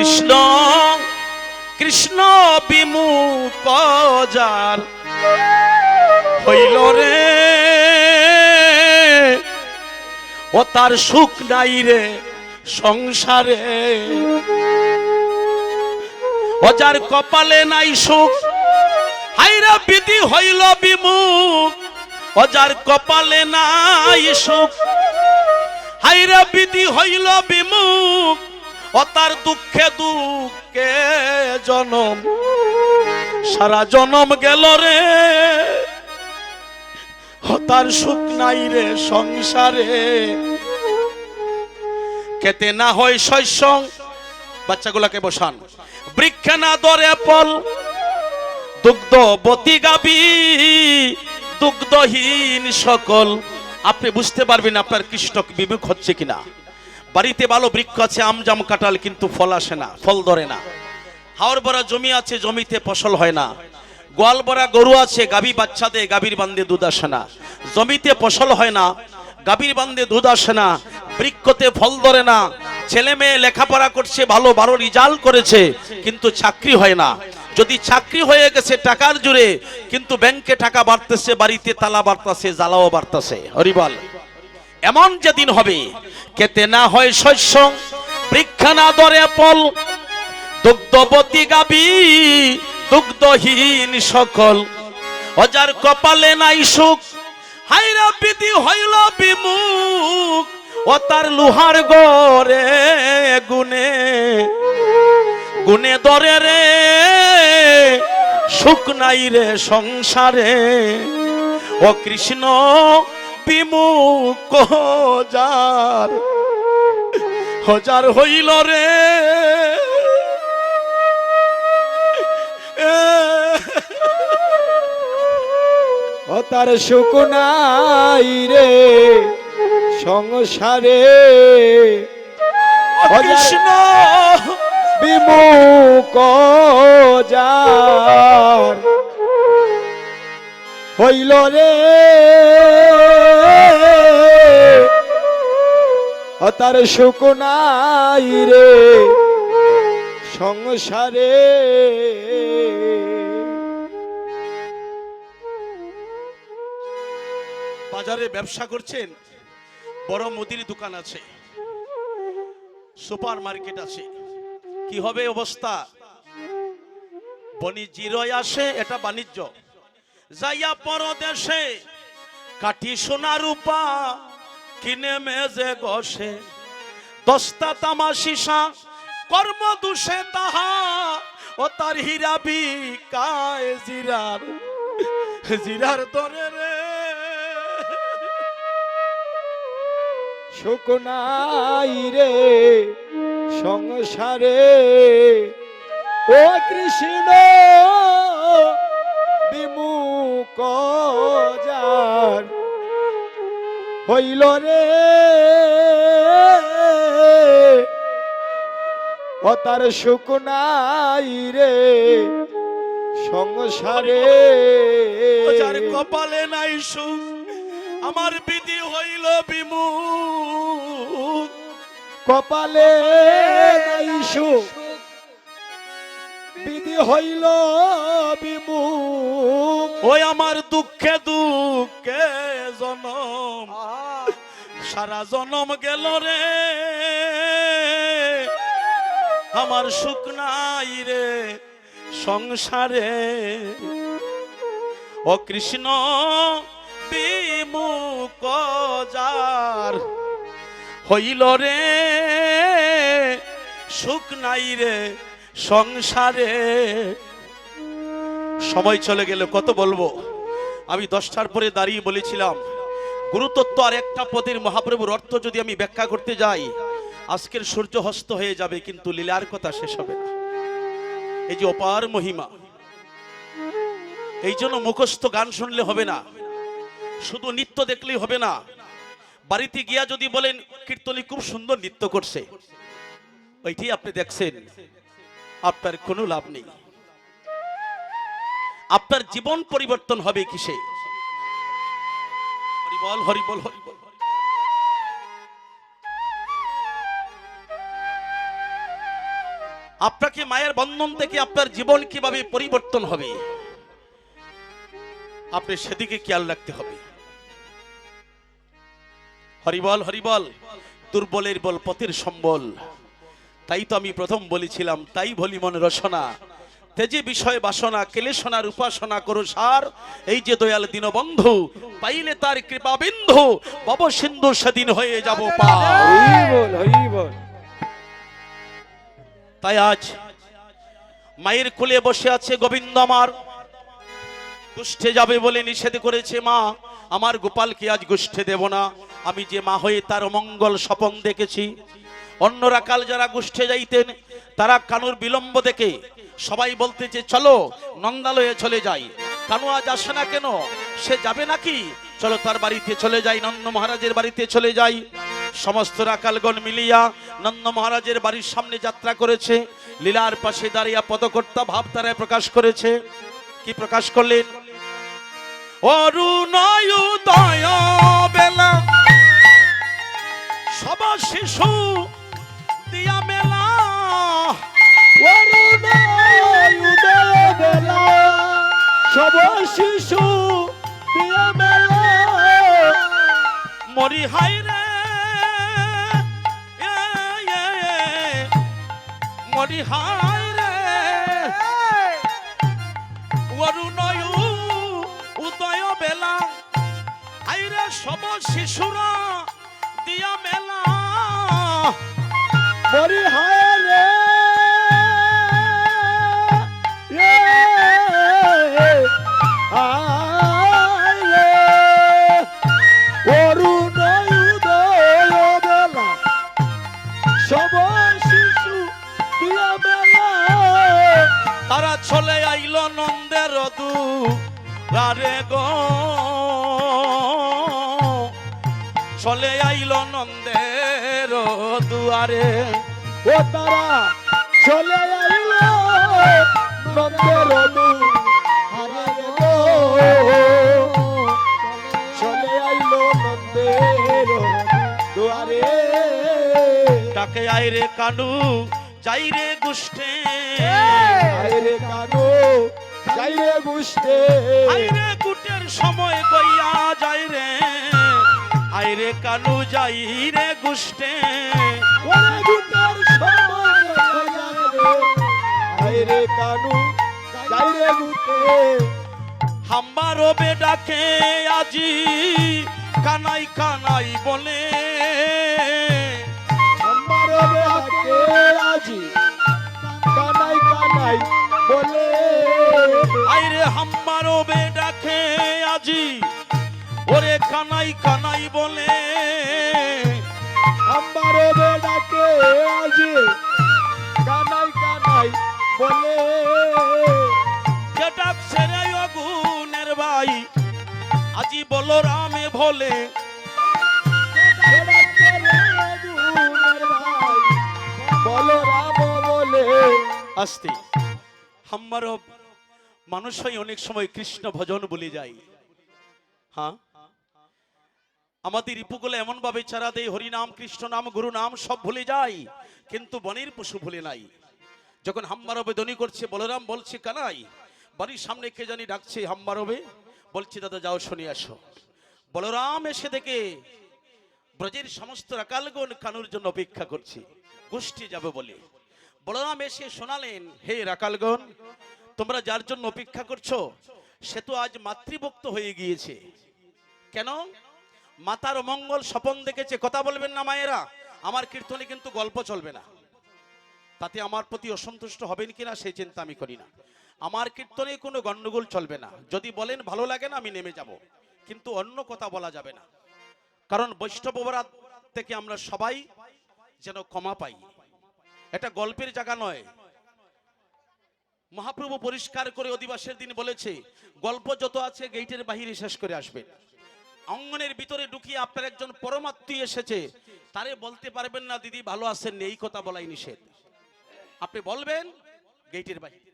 কৃষ্ণ কৃষ্ণ বিমুখ যার হইল রে, ও তার সুখ নাই রে সংসারে। ও যার কপালে নাই সুখ, হাইরা বিধি হইল বিমুখ। ও যার কপালে নাই সুখ, হাইরা বিধি হইল বিমুখ। ও তার দুঃখে দুঃখে জনম সারা জনম গেল রে, ও তার সুখ নাই রে সংসারে। খেতে না হয় শস্য, বাচ্চাগুলাকে বসান, বৃক্ষে না ধরে ফল, দুগ্ধবতী গাবি দুগ্ধহীন সকল। আপনি বুঝতে পারবেন আপনার কৃষ্ণ বিমুখ হচ্ছে কিনা। বাড়িতে ভালো বৃক্ষ আছে, আম জাম কাঁঠাল, কিন্তু ফল আসে না, ফল ধরে না। হাওড় ভরা জমি আছে, জমিতে ফসল হয় না। গোয়াল ভরা গরু আছে, গাভী বাচ্চা দেয়, গাভীর বান্ধে দুধ আসে না। জমিতে ফসল হয় না, গাভীর বান্ধে দুধ আসে না, বৃক্ষতে ফল ধরে না। ছেলে মেয়ে লেখাপড়া করছে, ভালো ভালো রেজাল্ট করেছে, কিন্তু চাকরি হয় না। যদি চাকরি হয়ে গেছে টাকার জোরে, কিন্তু ব্যাংকে টাকা বাড়তেছে, বাড়িতে তালা বাড়তেছে, জ্বালাও বাড়তেছে। হরিবল। এমন যেদিন হবে, খেতে না হয় শস্য, বৃক্ষ না ধরে ফল, দুগ্ধবতী গাবি দুগ্ধহীন সকল। ও যার কপালে নাই সুখ, হাইরা বিধি হইল বিমুখ। ও তার লোহার গড়ে গুনে গুনে ধরে রে, সুখ নাই রে সংসারে। ও কৃষ্ণ বিমুখ যার, হাজার হইল রে, ও তার সুখ নাই রে সংসারে। কৃষ্ণ বিমুখ যার হইল রে, ও তার সুখ নাই রে সংসারে। বাজারে ব্যবসা করছেন, বড় মুদির দোকান আছে, সুপার মার্কেট আছে, কি হবে অবস্থা? বণিজিরয় আসে, এটা বাণিজ্য। যাইয়া পরদেশে কাঠি সোনা রূপা কিনে মেজে গসে, দস্তা তামা সীসা কর্ম দোষে তাহা। ও তার হীরা বিকায় জিরার, জিরার দরে রে, সুখ নাই রে সংসারে। ও কৃষ্ণ বিমুখ যার হইল রে, ও তার সুখ নাই রে সংসারে। ও যার কপালে নাই সুখ, আমার বিধি হইল বিমুখ। কপালে নাই সুখ, বিধি হইল বিমুখ। ওই আমার দুঃখে দুঃখে জনম সারা জনম গেল রে, আমার সুখ নাই রে সংসারে। ও কৃষ্ণ বিমুখ যার হইল রে, সুখ নাই রে সংসারে। সময় চলে গেলে কত বলবো। আমি 10টার পরে দাঁড়িয়ে বলেছিলাম, গুরুতত্ত্ব আর একটা পদের মহাপ্রভুর অর্থ যদি আমি ব্যাখ্যা করতে যাই, আজকের সূর্য হস্ত হয়ে যাবে, কিন্তু লীলার কথা শেষ হবে না। এই যে অপার মহিমা, এই জন্য মুখস্থ গান শুনলে হবে না, শুধু নৃত্য দেখলেই হবে না। বাড়িতে গিয়া যদি বলেন কীর্তনী খুব সুন্দর নৃত্য করছে, ওইটি আপনি দেখছেন, আপনার কোনো লাভ নেই। আপনার জীবন পরিবর্তন হবে কিসে? হরিবল হরিবল হরিবল। আপনাকে মায়ের বন্ধন থেকে আপনার জীবন কিভাবে পরিবর্তন হবে, আপনি সেদিকে খেয়াল রাখতে হবে। হরিবল হরিবল, দুর্বলের বল পথের সম্বল। তাই তো আমি প্রথম বলেছিলাম, তাই বলি মন রসনা, তেজে বিষয় বাসনা, কেলেশনার উপাসনা করো সার। এই যে দয়াল দীনবন্ধু, পাইলে তার কৃপা বিন্ধু, ভব সিন্ধু সেদিন হয়ে যাব পার। হরি বল, হরি বল। তাই আজ মায়ের কোলে বসে আছে গোবিন্দ আমার, গুষ্ঠে যাবে বলে নিষেধ করেছে মা। আমার গোপালকে আজ গুষ্ঠে দেব না। আমি যে মা হয়ে তার মঙ্গল স্বপন দেখেছি। অন্যরা কাল যারা গুষ্ঠে যাইতেন, তারা কানুর বিলম্ব দেখে সবাই বলতেছে চলো নন্দালয়ে চলে যাই। কানু আজ আসে না কেন? সে যাবে নাকি? চলো তার বাড়িতে চলে যাই, নন্দ মহারাজের বাড়িতে চলে যাই। সমস্ত রাকালগণ মিলিয়া নন্দ মহারাজের বাড়ির সামনে যাত্রা করেছে। লীলার পাশে দাঁড়িয়ে পদকর্তা ভাব তারায় প্রকাশ করেছে। কি প্রকাশ করলেন? অরুণয় উদয় বেলা, সব শিশু দিয়া মেলা। অরুণায় উদয় বেলা, সব শিশু দিয়া মেলা। মরি হাই রে মরি হাই রে, অরুণয় উদয় বেলা, আইরে সব শিশুরা দিয়া মেলা। মরি হায় রে, হায় রে, অরুণায় উদয় বেলা, সব শিশু দিয়া মেলা। তারা চলে আইল নন্দের দুয়ারে গো, চলে আইল নন্দের দুয়ারে। ও তারা চলে আইল নন্দের দুয়ারে গো, চলে আইল নন্দের দুয়ারে। ডাকে আইরে কানু যাই রে গুষ্ঠে, আইরে কানু যাই রে গুষ্ঠে, আইরে গুটের সময় গইয়া যাই রে, আইরে কানু যাই রে গুষ্ঠে। ওরে গুটের সময় যায় রে, আইরে কানু যাই রে গুটে। হাম্বা রবে ডাকে আজি কানাই কানাই বলে, আমার ডাকে আজি কানাই কানাই বলে। আইরে হাম্বা রবে ডাকে আজি, ওরে কানাই কানাই বলে। আমার ডাকে আজি কানাই কানাই বলে। কে ডাকছে রে অগুনের ভাই, আজি বলো রামে ভোলে। বলো রাম বলে। আস্তে হাম্মারও মানুষ হয় অনেক সময় কৃষ্ণ ভজন ভুলে যায়। হ্যাঁ, আমাদের রিপুগুলো এমন ভাবে চারা দেয়, হরিনাম কৃষ্ণ নাম গুরু নাম সব ভুলে যায়, কিন্তু বনের পশু ভুলে নাই। যখন হাম্মারবে ধ্বনি করছে, বলরাম বলছে কানাই, বাড়ির সামনে কে জানি ডাকছে, হাম্মারবে বলছে দাদা যাও শুনে আসো। বলরাম এসে দেখে ব্রজের সমস্ত রাকালগণ কানুর জন্য অপেক্ষা করছে, গোষ্ঠী যাবে বলে। বলরাম এসে শোনালেন, হে রাকালগণ, তোমরা যার জন্য অপেক্ষা করছো সে তো আজ মাতৃভক্ত হয়ে গিয়েছে। কেন? মাতার মঙ্গল স্বপন দেখেছে। কথা বলবেন না মায়েরা, আমার কীর্তনে কিন্তু গল্প চলবে না। তাতে আমার প্রতি অসন্তুষ্ট হবেন কিনা সেই চিন্তা আমি করি না। আমার কীর্তনে কোনো গন্ডগোল চলবে না। যদি বলেন ভালো লাগে না, আমি নেমে যাব, কিন্তু অন্য কথা বলা যাবে না। কারণ বৈষ্ণব অপরাধ থেকে আমরা সবাই যেন ক্ষমা পাই। এটা গল্পের জায়গা নয়। মহাপ্রভু পরিষ্কার করে অধিবাসের দিন বলেছে, গল্প যত আছে গেটের বাহিরে শেষ করে আসবে। অঙ্গনের ভিতরে ঢুকিয়ে আপনার একজন পরমাত্মীয় এসেছে, তারে বলতে পারবেন না দিদি ভালো আছেন, এই কথা বলাই নিষেধ। আপনি বলবেন গেটের বাহিরে।